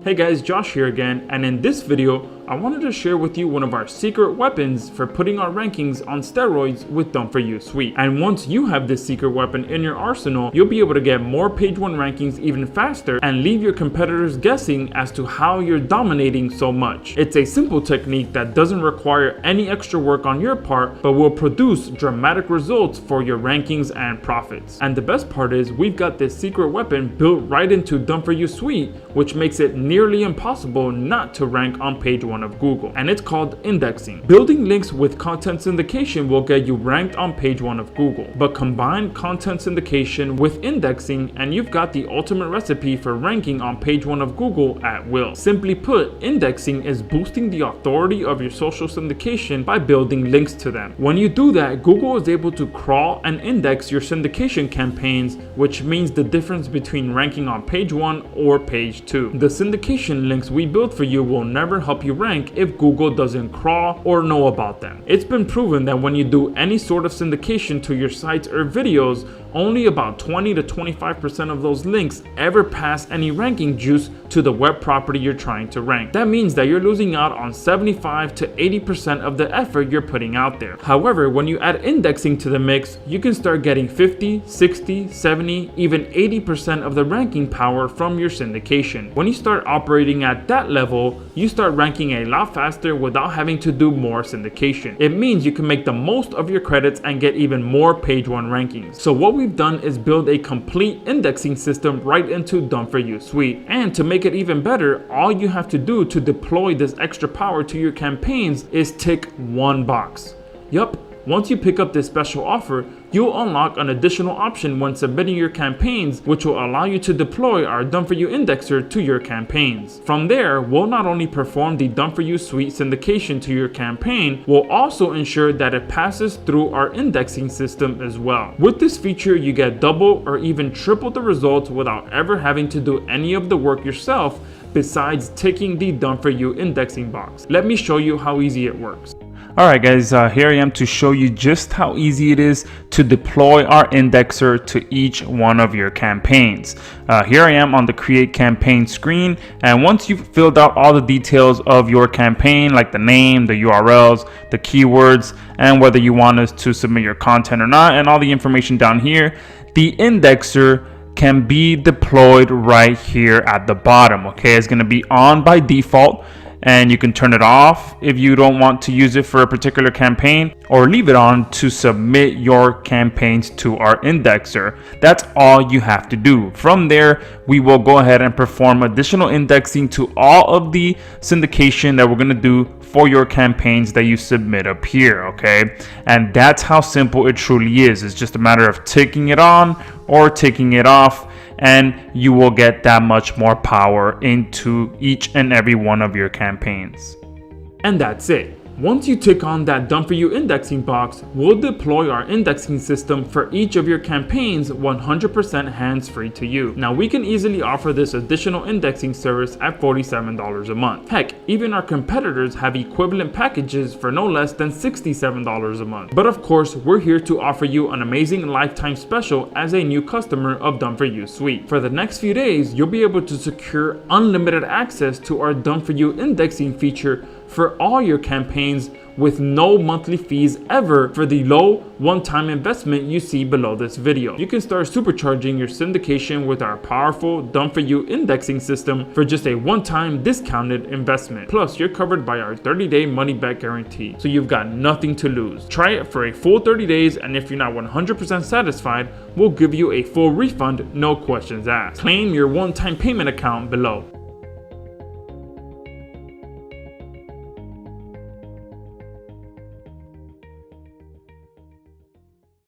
Hey guys, Josh here again, and in this video, I wanted to share with you one of our secret weapons for putting our rankings on steroids with DFY Suite. And once you have this secret weapon in your arsenal, you'll be able to get more page 1 rankings even faster and leave your competitors guessing as to how you're dominating so much. It's a simple technique that doesn't require any extra work on your part, but will produce dramatic results for your rankings and profits. And the best part is we've got this secret weapon built right into DFY Suite, which makes it nearly impossible not to rank on page 1 of Google, and it's called indexing. Building links with content syndication will get you ranked on page 1 of Google, but combine content syndication with indexing and you've got the ultimate recipe for ranking on page 1 of Google at will. Simply put, indexing is boosting the authority of your social syndication by building links to them. When you do that, Google is able to crawl and index your syndication campaigns, which means the difference between ranking on page 1 or page 2. The syndication links we build for you will never help you rank if Google doesn't crawl or know about them. It's been proven that when you do any sort of syndication to your sites or videos, only about 20 to 25% of those links ever pass any ranking juice to the web property you're trying to rank. That means that you're losing out on 75 to 80% of the effort you're putting out there. However, when you add indexing to the mix, you can start getting 50, 60, 70, even 80% of the ranking power from your syndication. When you start operating at that level, you start ranking a lot faster without having to do more syndication. It means you can make the most of your credits and get even more page 1 rankings. So what we've done is build a complete indexing system right into DFY Suite. And to make it even better, all you have to do to deploy this extra power to your campaigns is tick one box. Yup. Once you pick up this special offer, you'll unlock an additional option when submitting your campaigns, which will allow you to deploy our DFY indexer to your campaigns. From there, we'll not only perform the DFY Suite syndication to your campaign, we'll also ensure that it passes through our indexing system as well. With this feature, you get double or even triple the results without ever having to do any of the work yourself besides ticking the DFY indexing box. Let me show you how easy it works. Alright guys, here I am to show you just how easy it is to deploy our indexer to each one of your campaigns. Here I am on the create campaign screen, and once you've filled out all the details of your campaign, like the name, the URLs, the keywords, and whether you want us to submit your content or not, and all the information down here, the indexer can be deployed right here at the bottom. Okay, it's going to be on by default, and you can turn it off if you don't want to use it for a particular campaign, or leave it on to submit your campaigns to our indexer. That's all you have to do. From there, we will go ahead and perform additional indexing to all of the syndication that we're going to do for your campaigns that you submit up here. Okay, and that's how simple it truly is. It's just a matter of ticking it on or ticking it off, and you will get that much more power into each and every one of your campaigns. And that's it. Once you tick on that DFY indexing box, we'll deploy our indexing system for each of your campaigns 100% hands-free to you. Now, we can easily offer this additional indexing service at $47 a month. Heck, even our competitors have equivalent packages for no less than $67 a month. But of course, we're here to offer you an amazing lifetime special as a new customer of DFY Suite. For the next few days, you'll be able to secure unlimited access to our DFY indexing feature for all your campaigns with no monthly fees ever for the low one-time investment you see below this video. You can start supercharging your syndication with our powerful DFY indexing system for just a one-time discounted investment. Plus, you're covered by our 30-day money-back guarantee, so you've got nothing to lose. Try it for a full 30 days, and if you're not 100% satisfied, we'll give you a full refund, no questions asked. Claim your one-time payment account below.